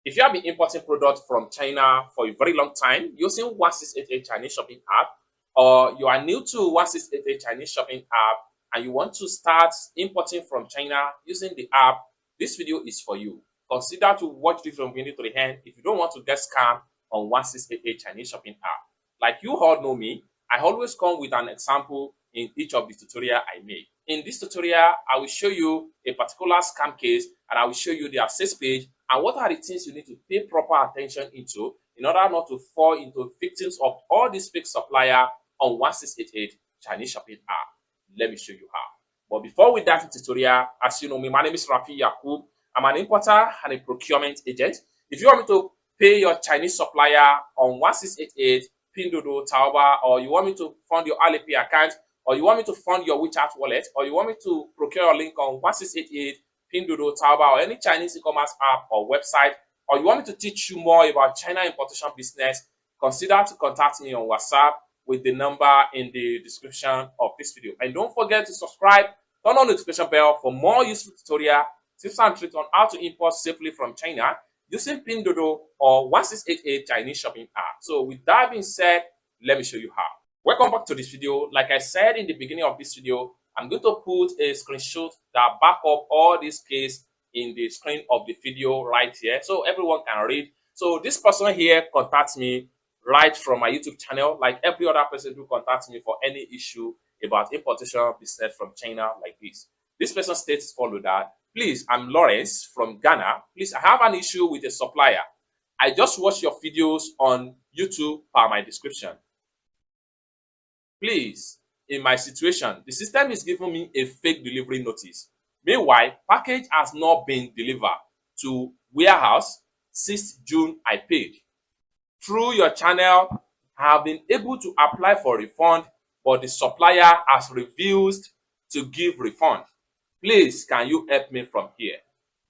If you have been importing products from China for a very long time using 1688 Chinese shopping app, or you are new to 1688 Chinese shopping app and you want to start importing from China using the app, this video is for you. Consider to watch this from beginning to the end if you don't want to get scammed on 1688 Chinese shopping app. Like you all know me, I always come with an example in each of the tutorial I make. In this tutorial, I will show you a particular scam case and I will show you the access page and what are the things you need to pay proper attention into in order not to fall into victims of all these fake supplier on 1688 Chinese shopping app. Let me show you how. But before we dive into tutorial, as you know me, my name is Rafi Yakub. I'm an importer and a procurement agent. If you want me to pay your Chinese supplier on 1688 Pinduoduo, Taobao, or you want me to fund your Alipay account, or you want me to fund your WeChat wallet, or you want me to procure your link on 1688 Pinduoduo, Taobao, or any Chinese e-commerce app or website, or you want me to teach you more about China importation business, consider to contact me on WhatsApp with the number in the description of this video. And don't forget to subscribe, turn on the notification bell for more useful tutorial, tips and tricks on how to import safely from China using Pinduoduo or 1688 Chinese shopping app. So with that being said, let me show you how. Welcome back to this video. Like I said in the beginning of this video, I'm going to put a screenshot that back up all this case in the screen of the video right here so everyone can read. So this person here contacts me right from my YouTube channel, like every other person who contacts me for any issue about importation business from China like this. This person states follow that. Please, I'm Lawrence from Ghana. Please, I have an issue with a supplier. I just watched your videos on YouTube per my description. Please, in my situation, the system is giving me a fake delivery notice. Meanwhile, package has not been delivered to warehouse 6th June I paid. Through your channel, I have been able to apply for refund, but the supplier has refused to give refund. Please, can you help me from here?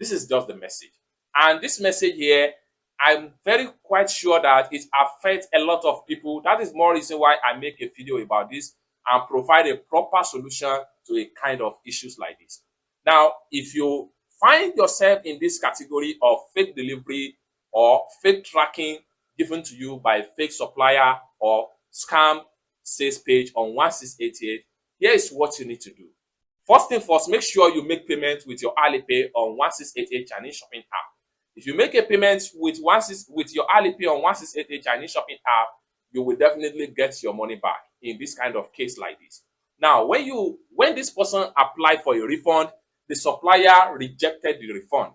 This is just the message. And this message here, I'm very quite sure that it affects a lot of people. That is more reason why I make a video about this and provide a proper solution to a kind of issues like this. Now, if you find yourself in this category of fake delivery or fake tracking given to you by fake supplier or scam sales page on 1688, here is what you need to do. First thing first, make sure you make payment with your Alipay on 1688 Chinese shopping app. If you make a payment with your Alipay on 1688 Chinese shopping app, you will definitely get your money back in this kind of case like this. Now, when this person applied for a refund, the supplier rejected the refund.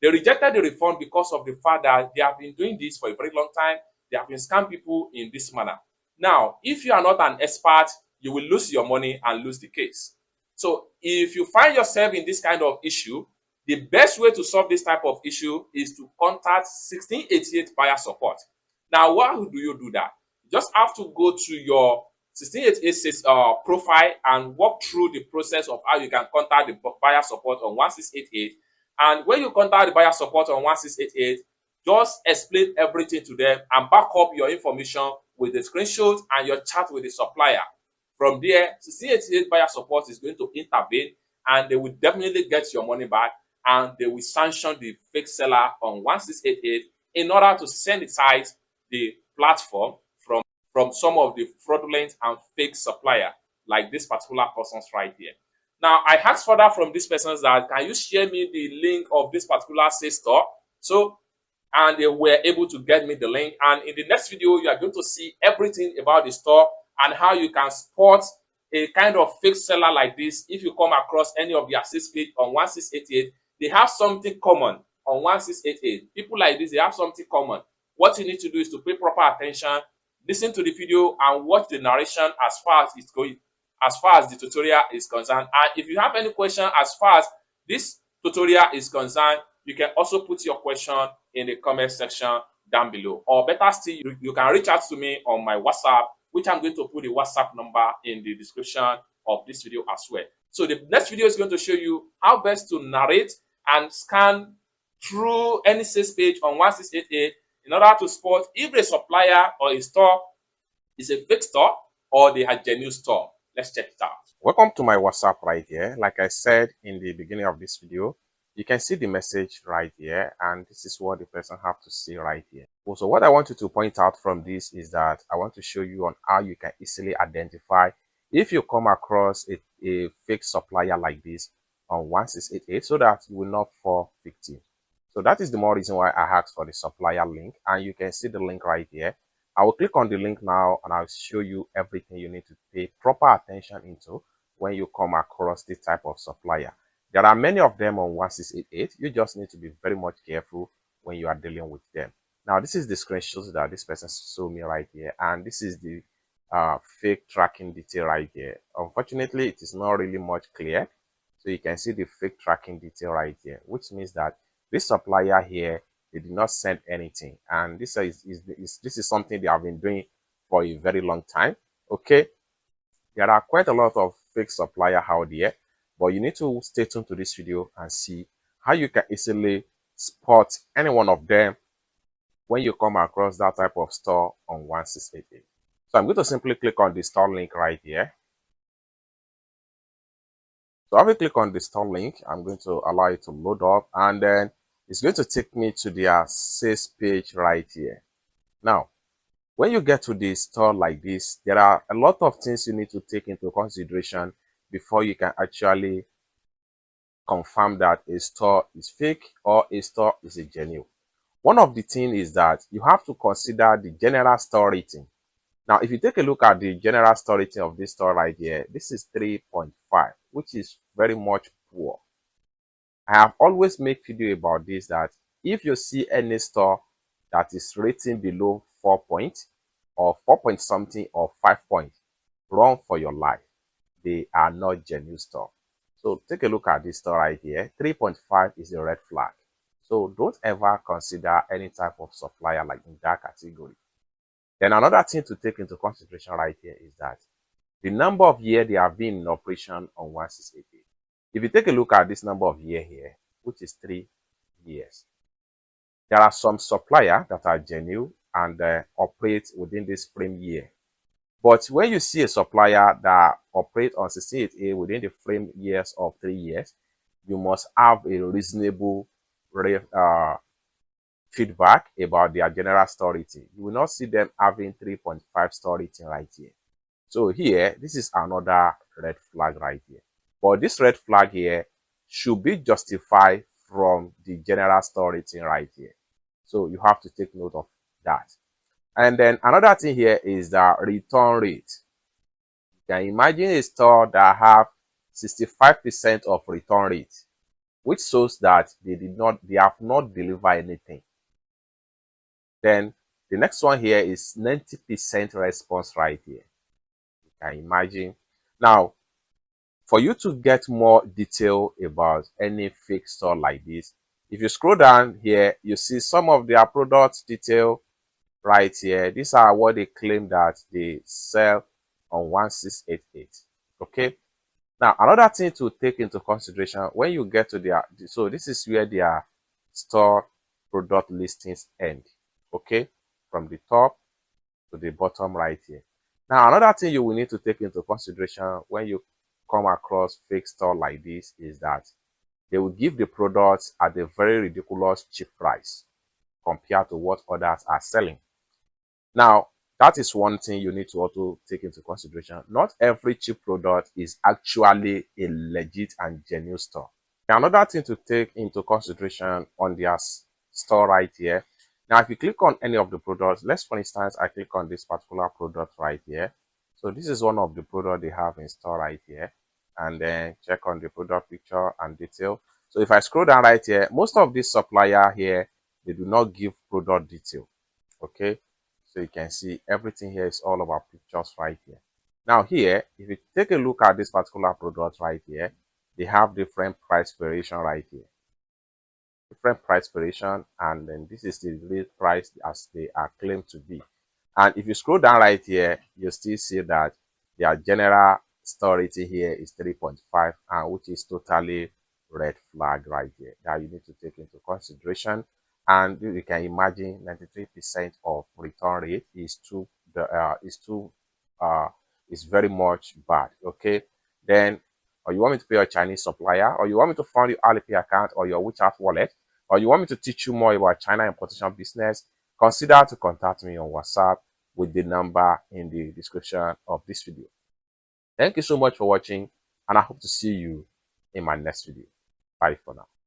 They rejected the refund because of the fact that they have been doing this for a very long time. They have been scamming people in this manner. Now, if you are not an expert, you will lose your money and lose the case. So if you find yourself in this kind of issue, the best way to solve this type of issue is to contact 1688 buyer support. Now, why do you do that? You just have to go to your 1688 profile and walk through the process of how you can contact the buyer support on 1688. And when you contact the buyer support on 1688, just explain everything to them and back up your information with the screenshot and your chat with the supplier. From there, 1688 buyer support is going to intervene and they will definitely get your money back and they will sanction the fake seller on 1688 in order to sensitize the platform from some of the fraudulent and fake supplier like this particular person's right here. Now, I asked further from this person that, can you share me the link of this particular sales store? And they were able to get me the link. And in the next video, you are going to see everything about the store and how you can spot a kind of fake seller like this. If you come across any of their sales page on 1688, they have something common on 1688. People like this, they have something common. What you need to do is to pay proper attention, listen to the video, and watch the narration as far as it's going, as far as the tutorial is concerned. And if you have any question as far as this tutorial is concerned, you can also put your question in the comment section down below. Or better still, you can reach out to me on my WhatsApp, which I'm going to put the WhatsApp number in the description of this video as well. So the next video is going to show you how best to narrate and scan through any sales page on 1688 in order to spot if a supplier or a store is a fake store or they are genuine store. Let's check it out. Welcome to my WhatsApp right here. Like I said in the beginning of this video, You can see the message right here, and this is what the person have to see right here. Also, what I want you to point out from this is that I want to show you on how you can easily identify if you come across a fake supplier like this on 1688, so that you will not fall victim. So that is the more reason why I asked for the supplier link, and you can see the link right here. I will click on the link now, and I'll show you everything you need to pay proper attention into when you come across this type of supplier. There are many of them on 1688. You just need to be very much careful when you are dealing with them. Now, this is the screenshot that this person showed me right here, and this is the fake tracking detail right here. Unfortunately, it is not really much clear. So you can see the fake tracking detail right here, which means that this supplier here, they did not send anything. And this is something they have been doing for a very long time. Okay. There are quite a lot of fake supplier out there, but you need to stay tuned to this video and see how you can easily spot any one of them when you come across that type of store on 1688. So I'm going to simply click on the store link right here. So if I click on the store link, I'm going to allow it to load up, and then it's going to take me to their sales page right here. Now, when you get to the store like this, there are a lot of things you need to take into consideration before you can actually confirm that a store is fake or a store is a genuine. One of the things is that you have to consider the general store rating. Now, if you take a look at the general store rating of this store right here, this is 3.5, which is very much poor. I have always made video about this, that if you see any store that is rating below 4 points or 4 point something or 5 points, run for your life. They are not genuine store. So take a look at this store right here. 3.5 is a red flag. So don't ever consider any type of supplier like in that category. Then another thing to take into consideration right here is that the number of years they have been in operation on 1688. If you take a look at this number of years here, which is 3 years, there are some suppliers that are genuine and operate within this frame year. But when you see a supplier that operates on 1688 within the frame years of 3 years, you must have a reasonable feedback about their general store rating. You will not see them having 3.5 store rating right here. So here, this is another red flag right here. But this red flag here should be justified from the general store rating right here. So you have to take note of that. And then another thing here is the return rate. You can imagine a store that have 65% of return rate, which shows that they have not delivered anything. Then the next one here is 90% response right here. You can imagine. Now, for you to get more detail about any fake store like this, if you scroll down here, you see some of their product detail right here. These are what they claim that they sell on 1688. Okay. Now, another thing to take into consideration when you get to their, so this is where their store product listings end. Okay, from the top to the bottom right here. Now, another thing you will need to take into consideration when you come across fake store like this is that they will give the products at a very ridiculous cheap price compared to what others are selling. Now, that is one thing you need to also take into consideration. Not every cheap product is actually a legit and genuine store. Another thing to take into consideration on their store right here. Now, if you click on any of the products, let's for instance, I click on this particular product right here. So this is one of the products they have in store right here. And then check on the product picture and detail. So if I scroll down right here, most of these supplier here, they do not give product detail. Okay. So you can see everything here is all about pictures right here. Now here, if you take a look at this particular product right here, they have different price variation right here. Different price variation, and then this is the real price as they are claimed to be. And if you scroll down right here, you still see that their general store rating here is 3.5, and which is totally red flag right here that you need to take into consideration. And you can imagine 93% of return rate is is very much bad. Okay, then or you want me to pay your Chinese supplier, or you want me to fund your Alipay account or your WeChat wallet, or you want me to teach you more about China importation business, consider to contact me on WhatsApp with the number in the description of this video. Thank you so much for watching, and I hope to see you in my next video. Bye for now.